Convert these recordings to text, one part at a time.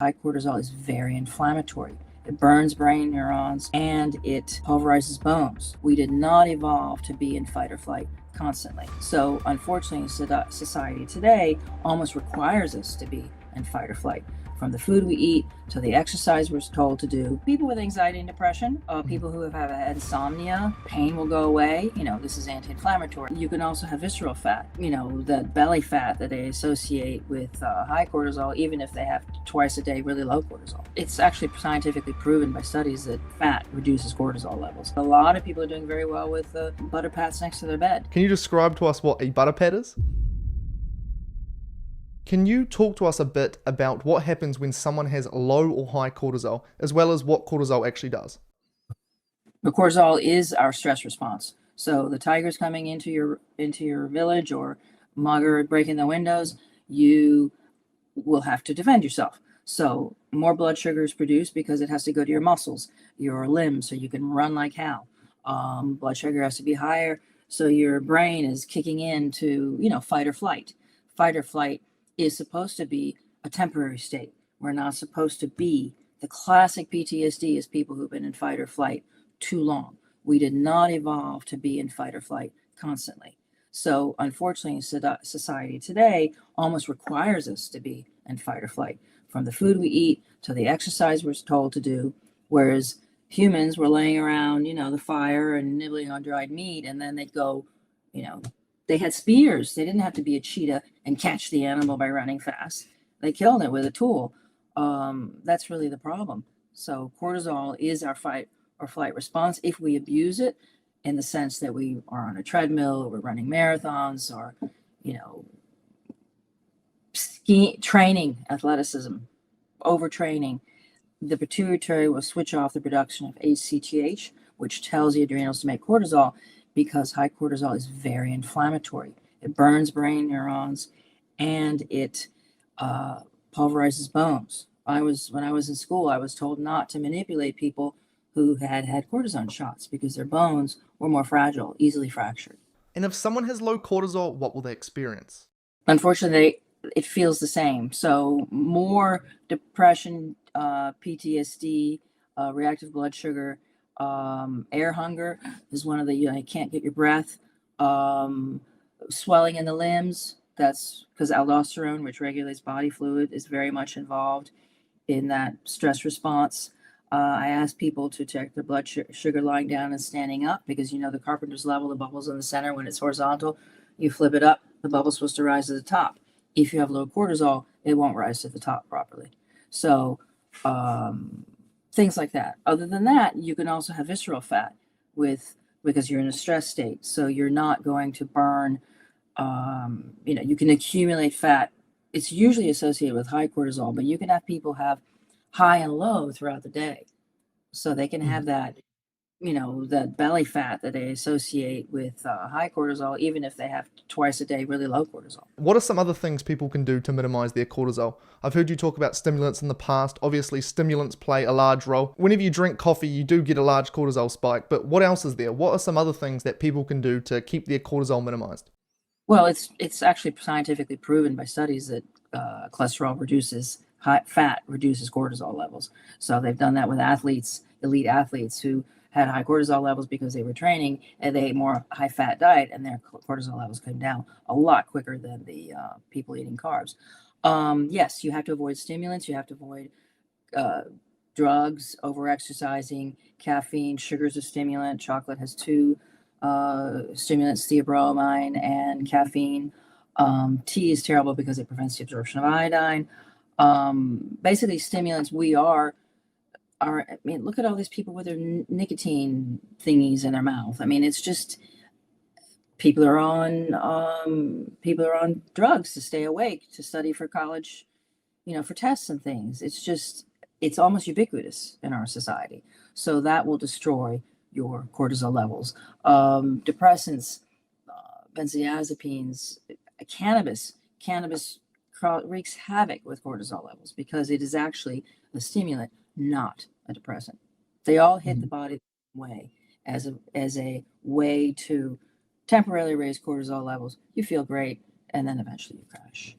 High cortisol is very inflammatory. It burns brain neurons and it pulverizes bones. We did not evolve to be in fight or flight constantly. So, unfortunately, society today almost requires us to be in fight or flight. From the food we eat to the exercise we're told to do. People with anxiety and depression, people who have had insomnia, pain will go away. This is anti-inflammatory. You can also have visceral fat, that belly fat that they associate with high cortisol, even if they have twice a day really low cortisol. It's actually scientifically proven by studies that fat reduces cortisol levels. A lot of people are doing very well with butter pats next to their bed. Can you describe to us what a butter pad is? Can you talk to us a bit about what happens when someone has low or high cortisol, as well as what cortisol actually does? The cortisol is our stress response. So the tiger's coming into your village, or mugger breaking the windows, you will have to defend yourself. So more blood sugar is produced because it has to go to your muscles, your limbs, so you can run like hell. Blood sugar has to be higher, so your brain is kicking into fight or flight. Fight or flight is supposed to be a temporary state. We're not supposed to be. The classic PTSD is people who've been in fight or flight too long. We did not evolve to be in fight or flight constantly. So, unfortunately, society today almost requires us to be in fight or flight. From the food we eat to the exercise we're told to do, whereas humans were laying around, the fire and nibbling on dried meat, and then they'd go, they had spears. They didn't have to be a cheetah and catch the animal by running fast. They killed it with a tool. That's really the problem. So cortisol is our fight or flight response. If we abuse it, in the sense that we are on a treadmill, or we're running marathons, or training, athleticism, overtraining, the pituitary will switch off the production of ACTH, which tells the adrenals to make cortisol, because high cortisol is very inflammatory. It burns brain neurons and it pulverizes bones. When I was in school, I was told not to manipulate people who had cortisone shots because their bones were more fragile, easily fractured. And if someone has low cortisol, what will they experience? Unfortunately, it feels the same. So more depression, PTSD, reactive blood sugar, air hunger is one of the, you can't get your breath, swelling in the limbs. That's because aldosterone, which regulates body fluid, is very much involved in that stress response. I ask people to check their blood sugar lying down and standing up, because the carpenter's level, the bubble's in the center. When it's horizontal, you flip it up, the bubble's supposed to rise to the top. If you have low cortisol, it won't rise to the top properly. So things like that. Other than that, you can also have visceral fat because you're in a stress state. So you're not going to burn, you can accumulate fat. It's usually associated with high cortisol, but you can have people have high and low throughout the day. So they can have that, that belly fat that they associate with high cortisol, even if they have twice a day really low cortisol. What are some other things people can do to minimize their cortisol? I've heard you talk about stimulants in the past. Obviously, stimulants play a large role. Whenever you drink coffee, you do get a large cortisol spike, but what else is there? What are some other things that people can do to keep their cortisol minimized? Well, it's actually scientifically proven by studies that cholesterol reduces, fat reduces cortisol levels. So they've done that with elite athletes who had high cortisol levels because they were training, and they ate more high fat diet, and their cortisol levels came down a lot quicker than the people eating carbs. Yes, you have to avoid stimulants. You have to avoid drugs, over exercising, caffeine. Sugar's a stimulant. Chocolate has two stimulants, theobromine and caffeine. Tea is terrible because it prevents the absorption of iodine. Basically, stimulants, look at all these people with their nicotine thingies in their mouth. It's just people are on drugs to stay awake, to study for college, for tests and things. It's almost ubiquitous in our society. So that will destroy your cortisol levels. Depressants, benzodiazepines, cannabis wreaks havoc with cortisol levels because it is actually a stimulant, not a depressant. They all hit the body the same way, as a way to temporarily raise cortisol levels. You feel great, and then eventually you crash.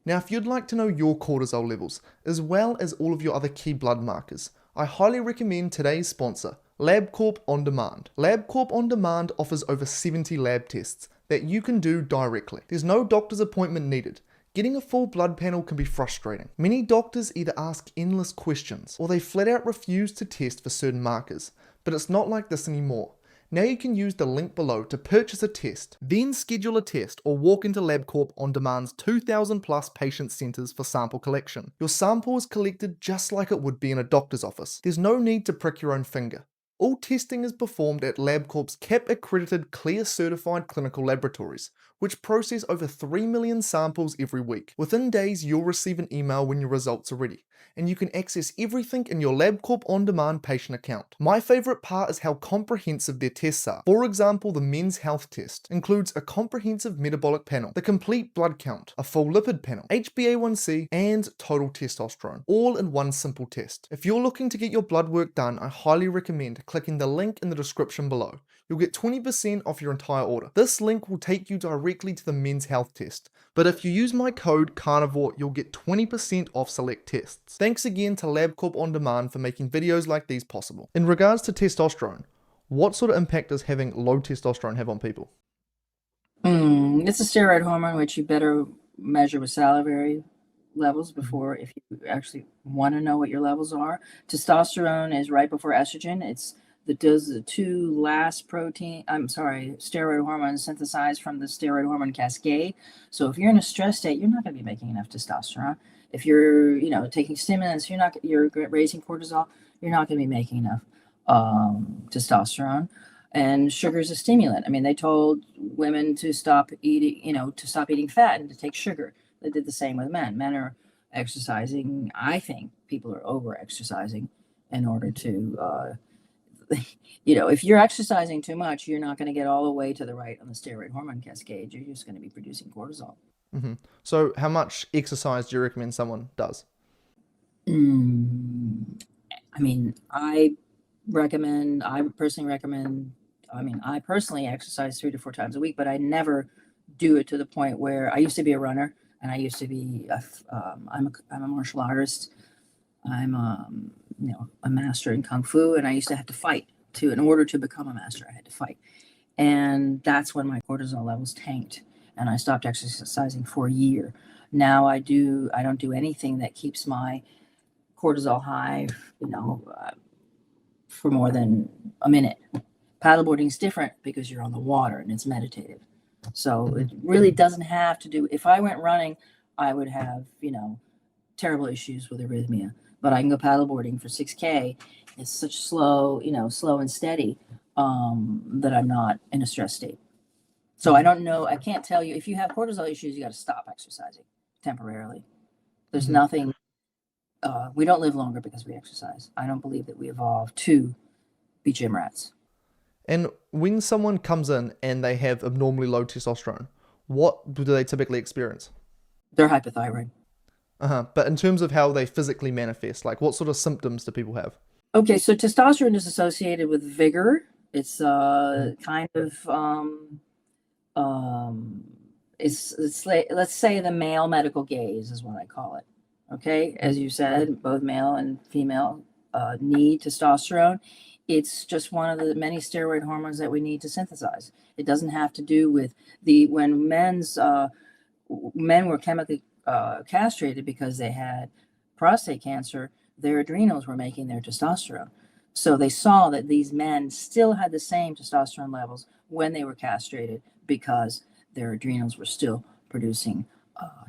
Now, if you'd like to know your cortisol levels, as well as all of your other key blood markers, I highly recommend today's sponsor, LabCorp On Demand. LabCorp On Demand offers over 70 lab tests that you can do directly. There's no doctor's appointment needed. Getting a full blood panel can be frustrating. Many doctors either ask endless questions or they flat out refuse to test for certain markers, but it's not like this anymore. Now you can use the link below to purchase a test, then schedule a test or walk into LabCorp On Demand's 2,000 plus patient centers for sample collection. Your sample is collected just like it would be in a doctor's office. There's no need to prick your own finger. All testing is performed at LabCorp's CAP-accredited CLIA certified clinical laboratories, which process over 3 million samples every week. Within days, you'll receive an email when your results are ready, and you can access everything in your LabCorp On Demand patient account. My favorite part is how comprehensive their tests are. For example, the men's health test includes a comprehensive metabolic panel, the complete blood count, a full lipid panel, HbA1c, and total testosterone, all in one simple test. If you're looking to get your blood work done, I highly recommend clicking the link in the description below. You'll get 20% off your entire order. This link will take you directly to the men's health test, but if you use my code CARNIVORE, you'll get 20% off select tests. Thanks again to LabCorp On Demand for making videos like these possible. In regards to testosterone, what sort of impact does having low testosterone have on people? It's a steroid hormone, which you better measure with salivary levels before, if you actually want to know what your levels are. Testosterone is right before estrogen. It's does the two last steroid hormones synthesized from the steroid hormone cascade. So if you're in a stress state, you're not going to be making enough testosterone. If you're, taking stimulants, you're raising cortisol, you're not going to be making enough testosterone. And sugar is a stimulant. I mean, they told women to stop eating fat and to take sugar. They did the same with men. Men are exercising. I think people are over exercising in order to, if you're exercising too much, you're not going to get all the way to the right on the steroid hormone cascade. You're just going to be producing cortisol. So how much exercise do you recommend someone does? I mean, I personally exercise 3 to 4 times a week, but I never do it to the point where I used to be a runner and I used to be, I'm a martial artist. I'm a master in Kung Fu, and I used to have to fight in order to become a master, I had to fight. And that's when my cortisol levels tanked and I stopped exercising for a year. Now I don't do anything that keeps my cortisol high, for more than a minute. Paddleboarding is different because you're on the water and it's meditative. So it really doesn't have to do, if I went running, I would have, terrible issues with arrhythmia, but I can go paddleboarding for 6K. It's such slow and steady, that I'm not in a stress state. So I don't know. I can't tell you if you have cortisol issues, you got to stop exercising temporarily. There's nothing, we don't live longer because we exercise. I don't believe that we evolved to be gym rats. And when someone comes in and they have abnormally low testosterone, what do they typically experience? They're hypothyroid. But in terms of how they physically manifest, like what sort of symptoms do people have? Okay, so testosterone is associated with vigor. It's kind of it's like, let's say the male medical gaze is what I call it. Okay, as you said, both male and female need testosterone. It's just one of the many steroid hormones that we need to synthesize. It doesn't have to do with when men were chemically castrated because they had prostate cancer, their adrenals were making their testosterone. So they saw that these men still had the same testosterone levels when they were castrated because their adrenals were still producing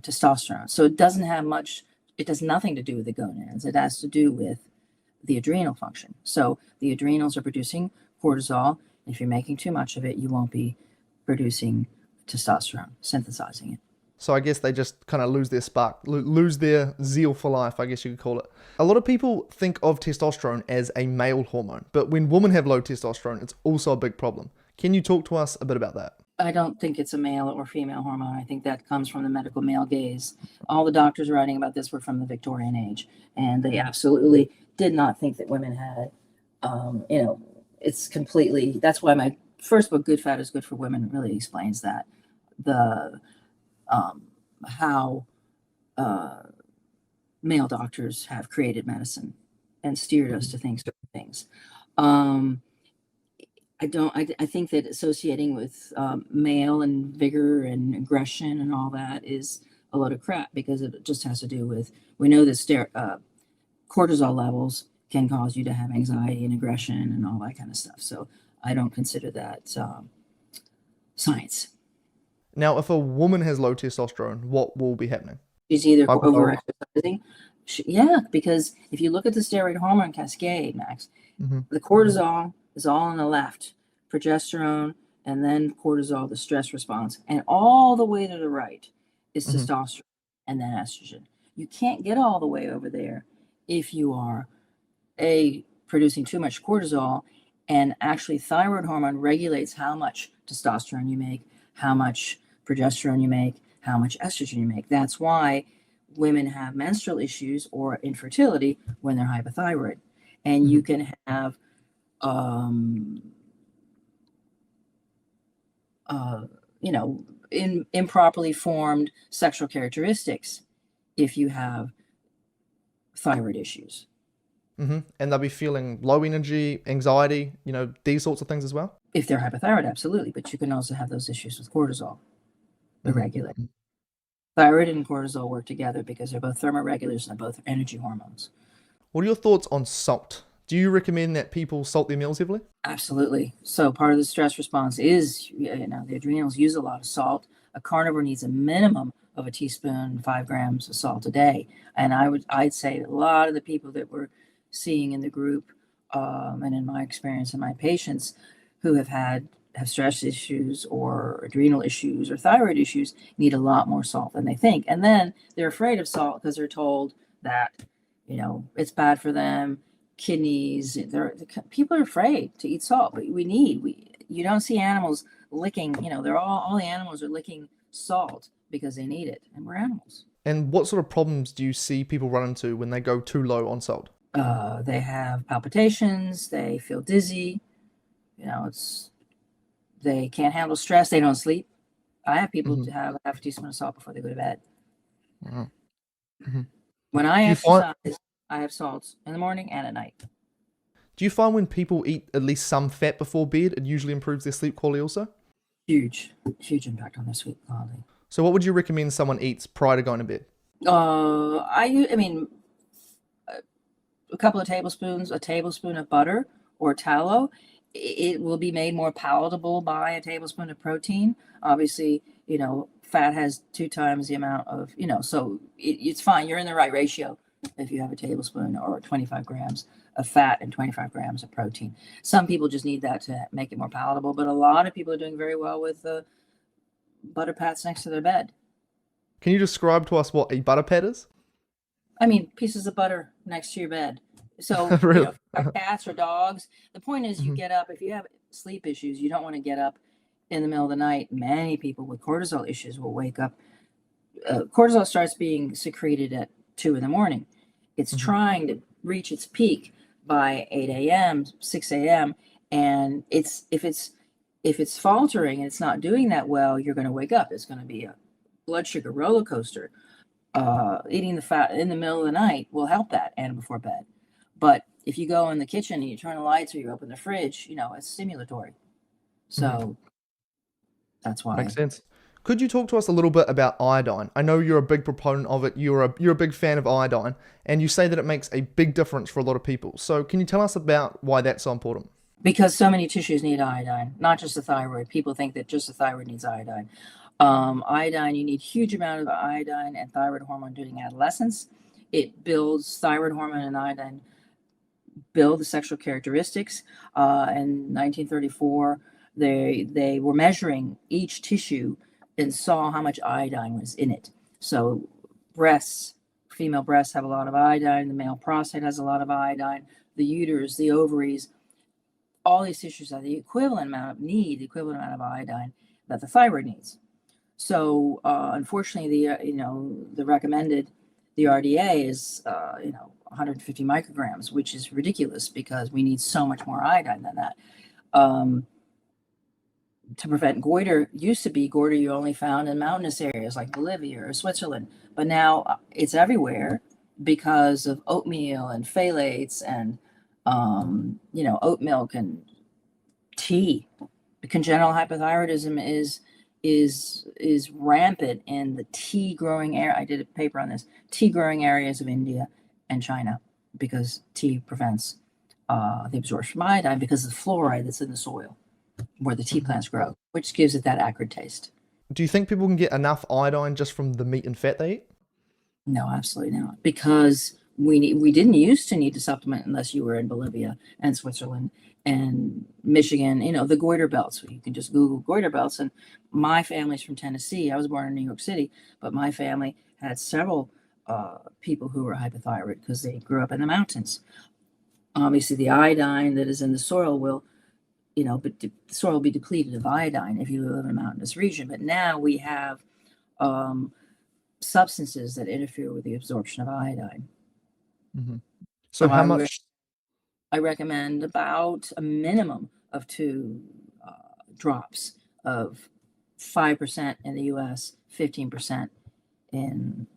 testosterone. So it does nothing to do with the gonads. It has to do with the adrenal function. So the adrenals are producing cortisol. If you're making too much of it, you won't be producing testosterone, synthesizing it. So I guess they just kind of lose their spark, lose their zeal for life, I guess you could call it. A lot of people think of testosterone as a male hormone, but when women have low testosterone, it's also a big problem. Can you talk to us a bit about that? I don't think it's a male or female hormone. I think that comes from the medical male gaze. All the doctors writing about this were from the Victorian age, and they absolutely did not think that women had, it's completely, that's why my first book, Good Fat is Good for Women, really explains that. How uh, male doctors have created medicine and steered us to think certain things. Um, I think that associating with male and vigor and aggression and all that is a load of crap because it just has to do with, we know that cortisol levels can cause you to have anxiety and aggression and all that kind of stuff. So I don't consider that science. Now, if a woman has low testosterone, what will be happening? She's either over Hypothyroid. exercising. Yeah, because if you look at the steroid hormone cascade, Max, Mm-hmm. the cortisol is all on the left, progesterone, and then cortisol, the stress response, and all the way to the right is Mm-hmm. testosterone and then estrogen. You can't get all the way over there if you are producing too much cortisol, and actually thyroid hormone regulates how much testosterone you make, how much progesterone you make, how much estrogen you make. That's why women have menstrual issues or infertility when they're hypothyroid. And you can have improperly formed sexual characteristics if you have thyroid issues. Mm-hmm. And they'll be feeling low energy, anxiety, these sorts of things as well. If they're hypothyroid, absolutely. But you can also have those issues with cortisol, the regulator. Thyroid and cortisol work together because they're both thermoregulators and they're both energy hormones. What are your thoughts on salt? Do you recommend that people salt their meals heavily? Absolutely. So part of the stress response is, the adrenals use a lot of salt. A carnivore needs a minimum of a teaspoon, 5 grams of salt a day. And I'd say a lot of the people that we're seeing in the group, and in my experience in my patients who have stress issues or adrenal issues or thyroid issues need a lot more salt than they think. And then they're afraid of salt because they're told that, it's bad for them. Kidneys, people are afraid to eat salt, but you don't see animals licking, they're all the animals are licking salt because they need it, and we're animals. And what sort of problems do you see people run into when they go too low on salt? They have palpitations, they feel dizzy, they can't handle stress, they don't sleep. I have people to have half a teaspoon of salt before they go to bed. Wow. Mm-hmm. When I exercise, I have salts in the morning and at night. Do you find when people eat at least some fat before bed, it usually improves their sleep quality also? Huge impact on their sleep quality. So what would you recommend someone eats prior to going to bed? I mean, a couple of tablespoons, a tablespoon of butter or tallow. It will be made more palatable by a tablespoon of protein. Obviously, fat has 2 times the amount of, so it's fine. You're in the right ratio if you have a tablespoon or 25 grams of fat and 25 grams of protein. Some people just need that to make it more palatable, but a lot of people are doing very well with the butter pats next to their bed. Can you describe to us what a butter pat is? I mean, pieces of butter next to your bed. So, Really? Cats or dogs, the point is you get up, if you have sleep issues, you don't want to get up in the middle of the night. Many people with cortisol issues will wake up. Cortisol starts being secreted at 2 in the morning. It's trying to reach its peak by 8 a.m., 6 a.m. And if it's faltering and it's not doing that well, you're going to wake up. It's going to be a blood sugar roller coaster. Eating the fat in the middle of the night will help that and before bed. But if you go in the kitchen and you turn the lights or you open the fridge, it's stimulatory. So that's why. Makes sense. Could you talk to us a little bit about iodine? I know you're a big proponent of it. You're a big fan of iodine, and you say that it makes a big difference for a lot of people. So can you tell us about why that's so important? Because so many tissues need iodine, not just the thyroid. People think that just the thyroid needs iodine. Iodine, you need huge amount of iodine and thyroid hormone during adolescence. It builds thyroid hormone and iodine, build the sexual characteristics. In 1934, they were measuring each tissue and saw how much iodine was in it. So female breasts have a lot of iodine, the male prostate has a lot of iodine, the uterus, the ovaries, all these tissues have the equivalent amount of iodine that the thyroid needs. So unfortunately, the recommended, the RDA is 150 micrograms, which is ridiculous because we need so much more iodine than that. to prevent goiter. Used to be goiter you only found in mountainous areas like Bolivia or Switzerland, but now it's everywhere because of oatmeal and phthalates and oat milk and tea. Congenital hypothyroidism is rampant in the tea growing area. I did a paper on this, tea growing areas of India and China, because tea prevents the absorption of iodine because of the fluoride that's in the soil where the tea plants grow, which gives it that acrid taste. Do you think people can get enough iodine just from the meat and fat they eat? No, absolutely not. Because we didn't used to need to supplement unless you were in Bolivia and Switzerland and Michigan, the goiter belts. You can just Google goiter belts. And my family's from Tennessee. I was born in New York City, but my family had several people who were hypothyroid because they grew up in the mountains. Obviously, the iodine that is in the soil will, but the soil will be depleted of iodine if you live in a mountainous region. But now we have substances that interfere with the absorption of iodine. Mm-hmm. So how much? I recommend about a minimum of 2 drops of 5% in the US, 15% in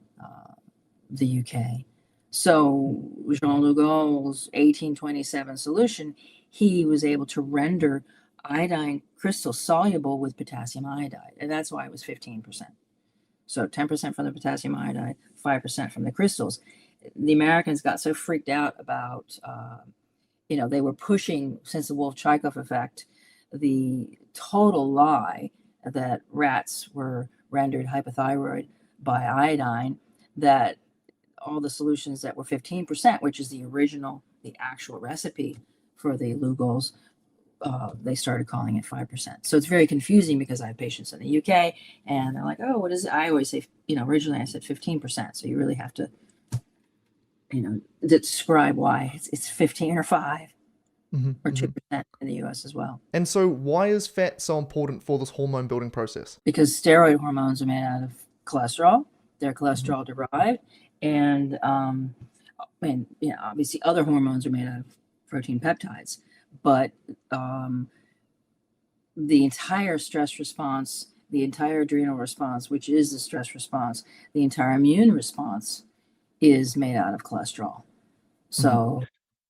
the UK. So Jean Lugol's 1827 solution, he was able to render iodine crystal soluble with potassium iodide, and that's why it was 15%. So 10% from the potassium iodide, 5% from the crystals. The Americans got so freaked out about, they were pushing, since the Wolff-Chaikoff effect, the total lie that rats were rendered hypothyroid by iodine, that all the solutions that were 15%, which is the actual recipe for the Lugol's, they started calling it 5%. So it's very confusing because I have patients in the UK and they're like, oh, what is it? I always say, originally I said 15%. So you really have to, describe why it's 15 or 5 or 2% in the US as well. And so why is fat so important for this hormone building process? Because steroid hormones are made out of cholesterol. They're cholesterol derived. And obviously other hormones are made out of protein peptides. But the entire stress response, the entire adrenal response, which is the stress response, the entire immune response is made out of cholesterol. So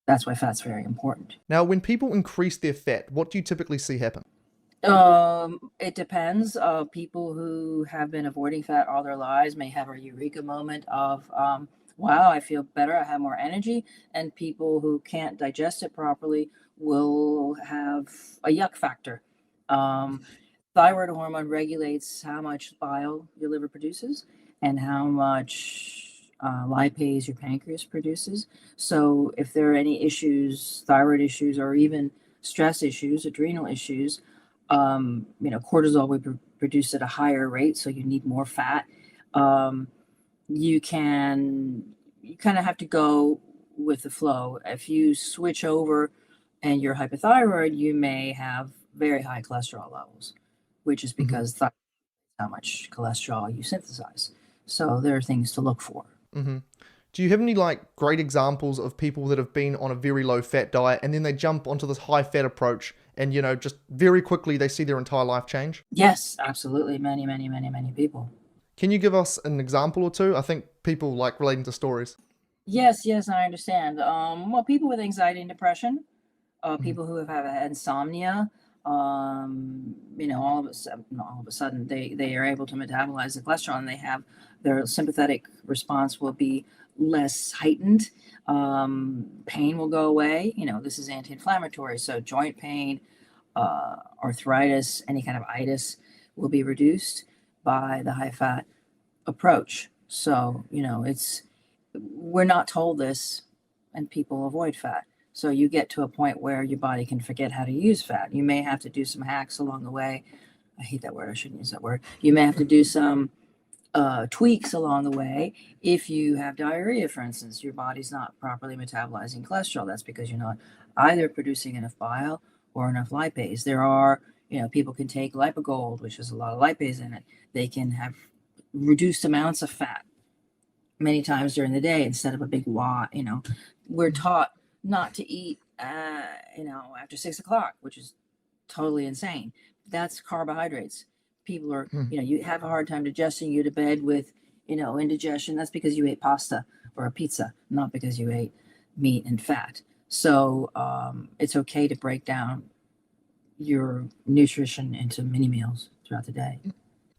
that's why fat's very important. Now, when people increase their fat, what do you typically see happen? It depends. People who have been avoiding fat all their lives may have a eureka moment of, wow, I feel better, I have more energy. And people who can't digest it properly will have a yuck factor. Thyroid hormone regulates how much bile your liver produces and how much lipase your pancreas produces. So if there are any issues, thyroid issues, or even stress issues, adrenal issues, cortisol will be produced at a higher rate, so you need more fat. You kind of have to go with the flow. If you switch over and you're hypothyroid, you may have very high cholesterol levels, which is because thyroid is how much cholesterol you synthesize. So there are things to look for. Do you have any great examples of people that have been on a very low fat diet and then they jump onto this high fat approach and, just very quickly they see their entire life change? Yes, absolutely. Many, many, many, many people. Can you give us an example or two? I think people like relating to stories. Yes, I understand. Well, people with anxiety and depression, people who have had insomnia, all of a sudden they are able to metabolize the cholesterol, and they have their sympathetic response will be less heightened. Pain will go away. This is anti-inflammatory, so joint pain, arthritis, any kind of itis will be reduced by the high fat approach. So we're not told this, and people avoid fat. So you get to a point where your body can forget how to use fat. You may have to do some hacks along the way. I hate that word. I shouldn't use that word. You may have to do some tweaks along the way. If you have diarrhea, for instance, your body's not properly metabolizing cholesterol. That's because you're not either producing enough bile or enough lipase. There are, people can take Lipogold, which has a lot of lipase in it. They can have reduced amounts of fat many times during the day instead of a big wad. We're taught not to eat, after 6 o'clock, which is totally insane. that's carbohydrates. People are, Mm. you have a hard time digesting, you to bed with, indigestion. That's because you ate pasta or a pizza, not because you ate meat and fat. So it's okay to break down your nutrition into mini meals throughout the day.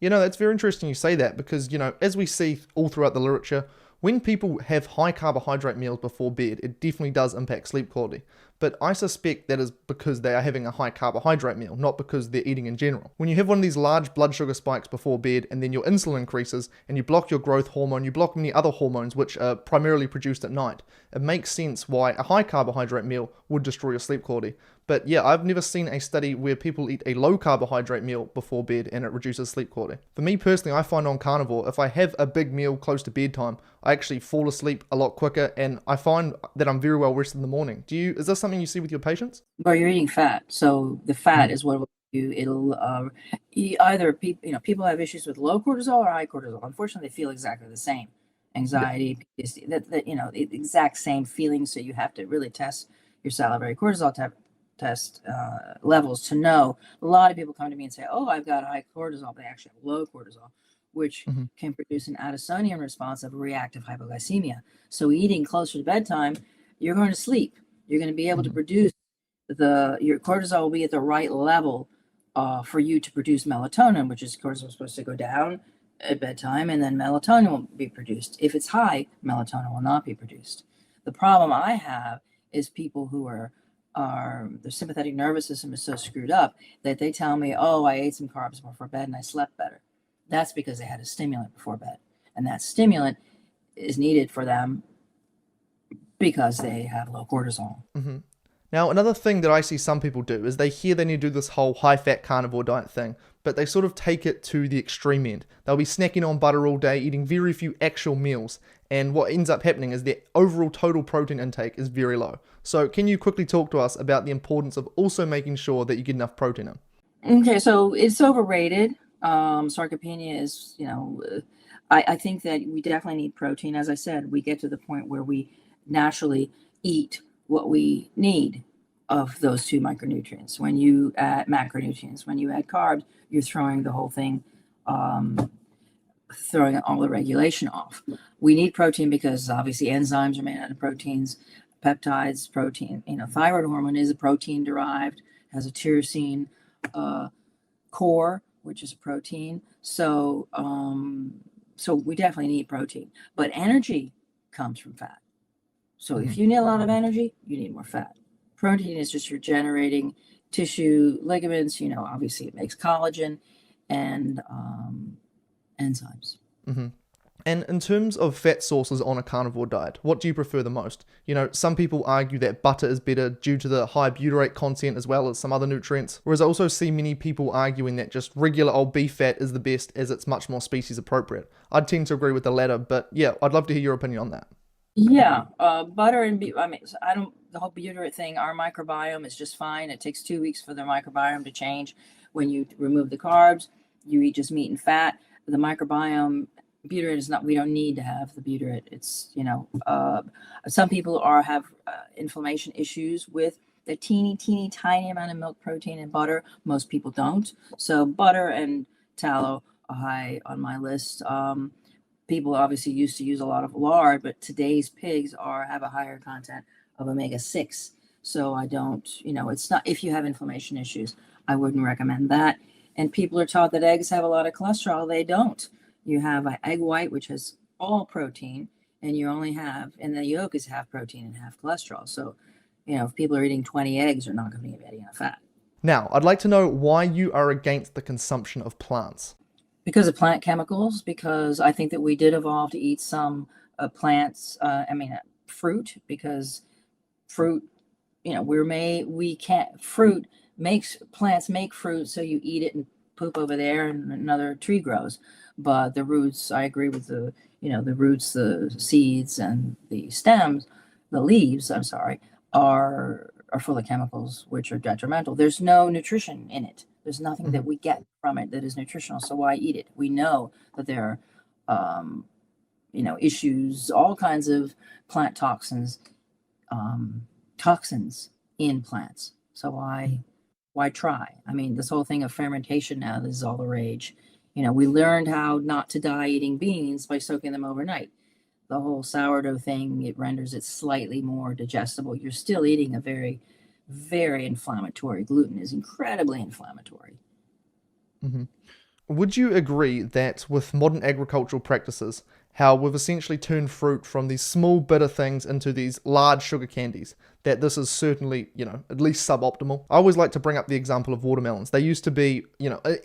That's very interesting you say that because, as we see all throughout the literature, when people have high carbohydrate meals before bed, it definitely does impact sleep quality. But I suspect that is because they are having a high carbohydrate meal, not because they're eating in general. When you have one of these large blood sugar spikes before bed and then your insulin increases and you block your growth hormone, you block many other hormones which are primarily produced at night, it makes sense why a high carbohydrate meal would destroy your sleep quality. But yeah, I've never seen a study where people eat a low carbohydrate meal before bed and it reduces sleep quality. For me personally, I find on carnivore, if I have a big meal close to bedtime, I actually fall asleep a lot quicker and I find that I'm very well rested in the morning. Is this something you see with your patients? Well, you're eating fat, so the fat Mhm. is what will do. It'll either people have issues with low cortisol or high cortisol. Unfortunately, they feel exactly the same. Yeah. Anxiety, PTSD, the exact same feelings. So you have to really test your salivary cortisol test levels to know. A lot of people come to me and say, "Oh, I've got high cortisol," but they actually have low cortisol, which Hmm. can produce an Addisonian response of reactive hypoglycemia. So eating closer to bedtime, you're going to sleep. You're going to be able to Hmm. produce your cortisol will be at the right level for you to produce melatonin, which is cortisol is supposed to go down at bedtime, and then melatonin will be produced. If it's high, melatonin will not be produced. The problem I have is people who are their sympathetic nervous system is so screwed up that they tell me, "Oh, I ate some carbs before bed and I slept better." That's because they had a stimulant before bed, and that stimulant is needed for them because they have low cortisol. Hmm. Now, another thing that I see some people do is they hear they need to do this whole high fat carnivore diet thing, but they sort of take it to the extreme end. They'll be snacking on butter all day, eating very few actual meals, and what ends up happening is their overall total protein intake is very low. So, can you quickly talk to us about the importance of also making sure that you get enough protein in? Okay, so it's overrated. Sarcopenia is, I think that we definitely need protein. As I said, we get to the point where we naturally eat what we need of those two micronutrients. When you add macronutrients, when you add carbs, you're throwing the whole thing, throwing all the regulation off. We need protein because obviously enzymes are made out of proteins, peptides, protein. Thyroid hormone is a protein derived, has a tyrosine uh, core, which is a protein. So we definitely need protein, but energy comes from fat. So if Mhm. you need a lot of energy, you need more fat. Protein is just regenerating tissue, ligaments. Obviously it makes collagen and enzymes. Mhm. And in terms of fat sources on a carnivore diet, what do you prefer the most? Some people argue that butter is better due to the high butyrate content as well as some other nutrients, whereas I also see many people arguing that just regular old beef fat is the best as it's much more species appropriate. I'd tend to agree with the latter, but yeah, I'd love to hear your opinion on that. Yeah, butter and I mean, I don't the whole butyrate thing. Our microbiome is just fine. It takes 2 weeks for the microbiome to change. When you remove the carbs, you eat just meat and fat. The microbiome butyrate is not. We don't need to have the butyrate. It's some people have inflammation issues with the teeny tiny amount of milk protein and butter. Most people don't. So butter and tallow are high on my list. People obviously used to use a lot of lard, but today's pigs have a higher content of omega-6. So I don't, it's not, if you have inflammation issues, I wouldn't recommend that. And people are taught that eggs have a lot of cholesterol. They don't. You have an egg white, which has all protein, and the yolk is half protein and half cholesterol. So, if people are eating 20 eggs, they're not going to be getting enough fat. Now, I'd like to know why you are against the consumption of plants. Because of plant chemicals, because I think that we did evolve to eat some plants, fruit, because fruit, we can't, fruit plants make fruit, so you eat it and poop over there and another tree grows. But the roots, I agree with the roots, the seeds, and the stems, the leaves, I'm sorry, are full of chemicals which are detrimental. There's no nutrition in it. There's nothing that Mhm. we get from it that is nutritional. So why eat it? We know that there are, issues, all kinds of plant um, toxins in plants. So Mhm. why try? I mean, this whole thing of fermentation now, this is all the rage. We learned how not to die eating beans by soaking them overnight. The whole sourdough thing, it renders it slightly more digestible. You're still eating a very, very inflammatory. Gluten is incredibly inflammatory. Hmm. Would you agree that with modern agricultural practices, how we've essentially turned fruit from these small bitter things into these large sugar candies, that this is certainly, at least suboptimal? I always like to bring up the example of watermelons. They used to be,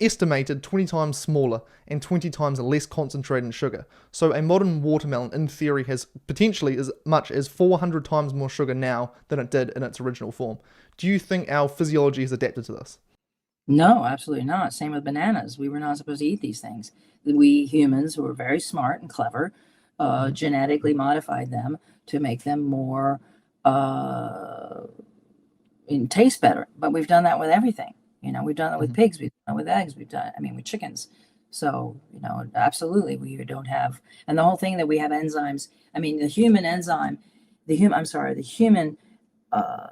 estimated 20 times smaller and 20 times less concentrated in sugar. So a modern watermelon, in theory, has potentially as much as 400 times more sugar now than it did in its original form. Do you think our physiology has adapted to this? No, absolutely not. Same with bananas. We were not supposed to eat these things. We humans, who were very smart and clever, Mhm. genetically modified them to make them more uh, and taste better. But we've done that with everything. We've done that with Mhm. pigs. We've done it with eggs. With chickens. So, absolutely, we don't have, and the whole thing that we have enzymes. I mean, the human enzyme, the human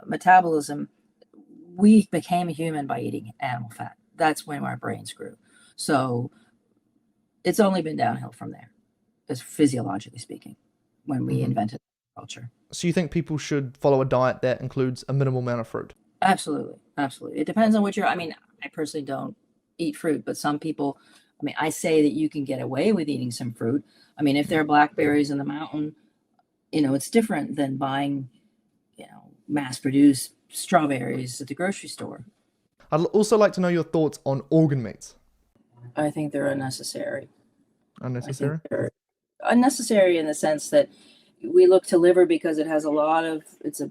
metabolism, we became a human by eating animal fat. That's when our brains grew. So it's only been downhill from there, as physiologically speaking, when we Mhm. invented culture. So you think people should follow a diet that includes a minimal amount of fruit? Absolutely, absolutely. It depends on what you're. I mean, I personally don't eat fruit, but some people. I mean, I say that you can get away with eating some fruit. I mean, if there are blackberries in the mountain, it's different than buying, mass-produced strawberries at the grocery store. I'd also like to know your thoughts on organ meats. I think they're unnecessary. I think Unnecessary? they're unnecessary in the sense that we look to liver because it has a lot of, it's a,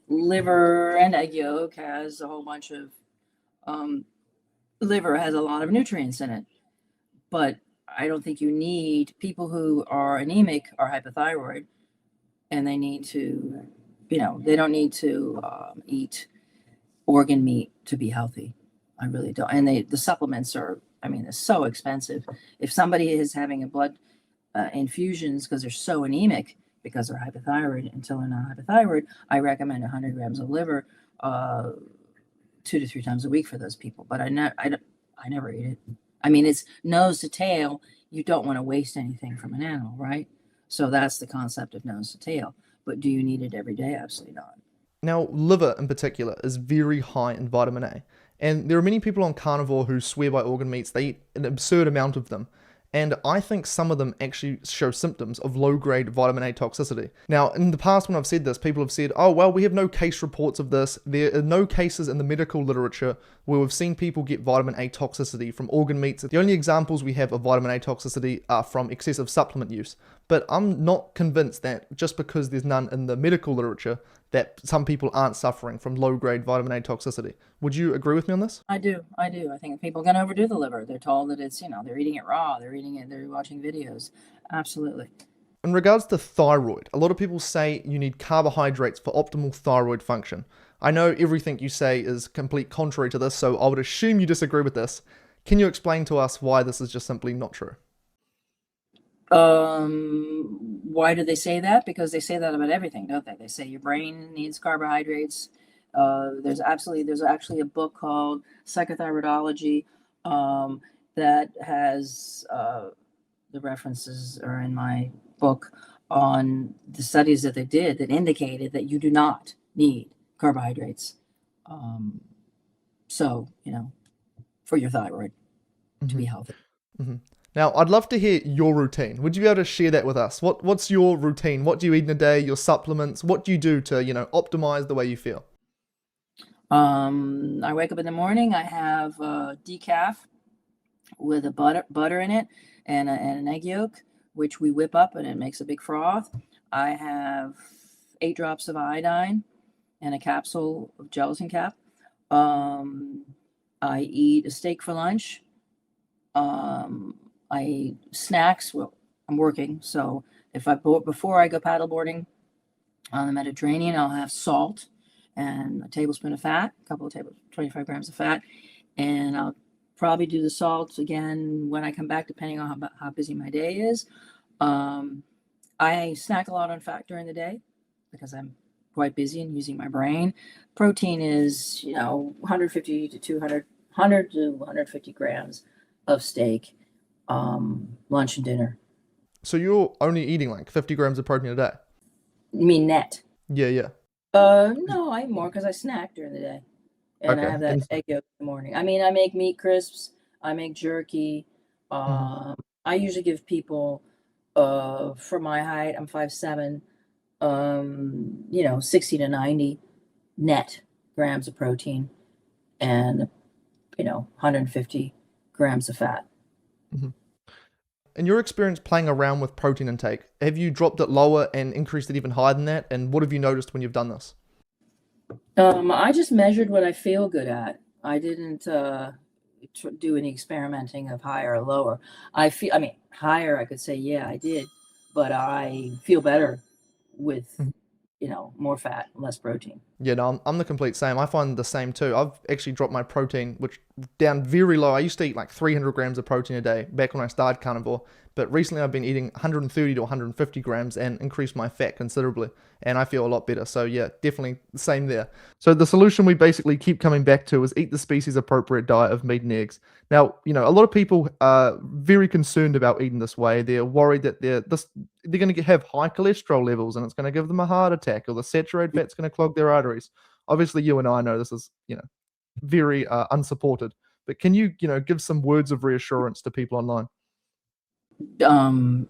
liver and egg yolk has a whole bunch of, um, liver has a lot of nutrients in it. But I don't think you need people who are anemic or hypothyroid, and they need to, they don't need to eat organ meat to be healthy. I really don't. And the supplements are, I mean, they're so expensive. If somebody is having a blood infusions because they're so anemic because they're hypothyroid, until they're not hypothyroid, I recommend 100 grams of liver 2 to 3 times a week for those people. But I never eat it. I mean, it's nose to tail. You don't want to waste anything from an animal, right? So that's the concept of nose to tail. But do you need it every day? Absolutely not. Now, liver in particular is very high in vitamin A, and there are many people on carnivore who swear by organ meats. They eat an absurd amount of them, and I think some of them actually show symptoms of low-grade vitamin A toxicity. Now, in the past when I've said this, people have said, oh, well, we have no case reports of this. There are no cases in the medical literature where we've seen people get vitamin A toxicity from organ meats. The only examples we have of vitamin A toxicity are from excessive supplement use. But I'm not convinced that just because there's none in the medical literature, that some people aren't suffering from low-grade vitamin A toxicity. Would you agree with me on this? I do. I do. I think people can overdo the liver. They're told that it's, they're eating it raw. They're eating it. They're watching videos. Absolutely. In regards to thyroid, a lot of people say you need carbohydrates for optimal thyroid function. I know everything you say is complete contrary to this, so I would assume you disagree with this. Can you explain to us why this is just simply not true? Why do they say that? Because they say that about everything, don't they? They say your brain needs carbohydrates. There's actually a book called Psychothyroidology that has the references are in my book on the studies that they did that indicated that you do not need carbohydrates. Um, so, for your thyroid to Hmm. be healthy. Hmm. Now, I'd love to hear your routine. Would you be able to share that with us? What's your routine? What do you eat in a day? Your supplements? What do you do to, optimize the way you feel? I wake up in the morning. I have decaf with a butter in it and an egg yolk, which we whip up and it makes a big froth. I have 8 drops of iodine and a capsule of gelatin cap. Um, I eat a steak for lunch. I eat snacks. Well, I'm working, so before I go paddleboarding on the Mediterranean, I'll have salt and a tablespoon of fat, 25 grams of fat, and I'll probably do the salt again when I come back, depending on how busy my day is. Um, I snack a lot on fat during the day because I'm quite busy and using my brain. Protein is, 150 to 200, 100 to 150 grams of steak, lunch and dinner. So you're only eating like 50 grams of protein a day? You mean net? Yeah, yeah. No, I eat more because I snack during the day. And I Okay. have that And egg yolk in the morning. I mean, I make meat crisps, I make jerky. mhm. I usually give people, for my height, I'm 5'7", 60 to 90 net grams of protein and, 150 grams of fat. Mhm. In your experience playing around with protein intake, have you dropped it lower and increased it even higher than that? And what have you noticed when you've done this? I just measured what I feel good at. I didn't do any experimenting of higher or lower. I mean, higher, I could say, yeah, I did, but I feel better with, more fat, less protein. Yeah, no, I'm the complete same. I find the same too. I've actually dropped my protein, which down very low. I used to eat like 300 grams of protein a day back when I started carnivore, but recently I've been eating 130 to 150 grams and increased my fat considerably, and I feel a lot better. So yeah, definitely the same there. So the solution we basically keep coming back to is eat the species appropriate diet of meat and eggs. Now, a lot of people are very concerned about eating this way. They're worried that they're going to have high cholesterol levels and it's going to give them a heart attack, or the saturated fat's going to clog their arteries. Obviously, you and I know this is, very unsupported. But can you, give some words of reassurance to people online? Um,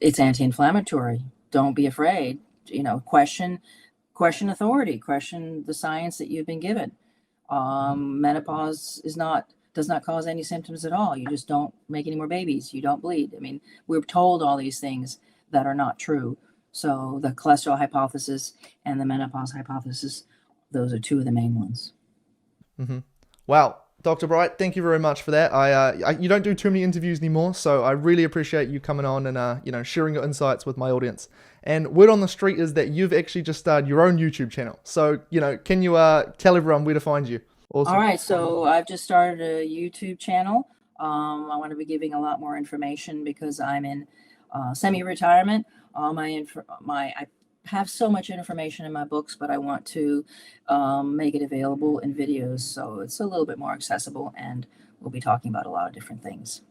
it's anti-inflammatory. Don't be afraid. Question authority, question the science that you've been given. Menopause does not cause any symptoms at all. You just don't make any more babies. You don't bleed. I mean, we're told all these things that are not true. So the cholesterol hypothesis and the menopause hypothesis, those are two of the main ones. Hmm. Wow, Dr. Bright, thank you very much for that. You don't do too many interviews anymore, so I really appreciate you coming on and sharing your insights with my audience. And word on the street is that you've actually just started your own YouTube channel. So can you tell everyone where to find you? Awesome. All right, so I've just started a YouTube channel. I want to be giving a lot more information because I'm in semi-retirement. I have so much information in my books, but I want to make it available in videos so it's a little bit more accessible, and we'll be talking about a lot of different things.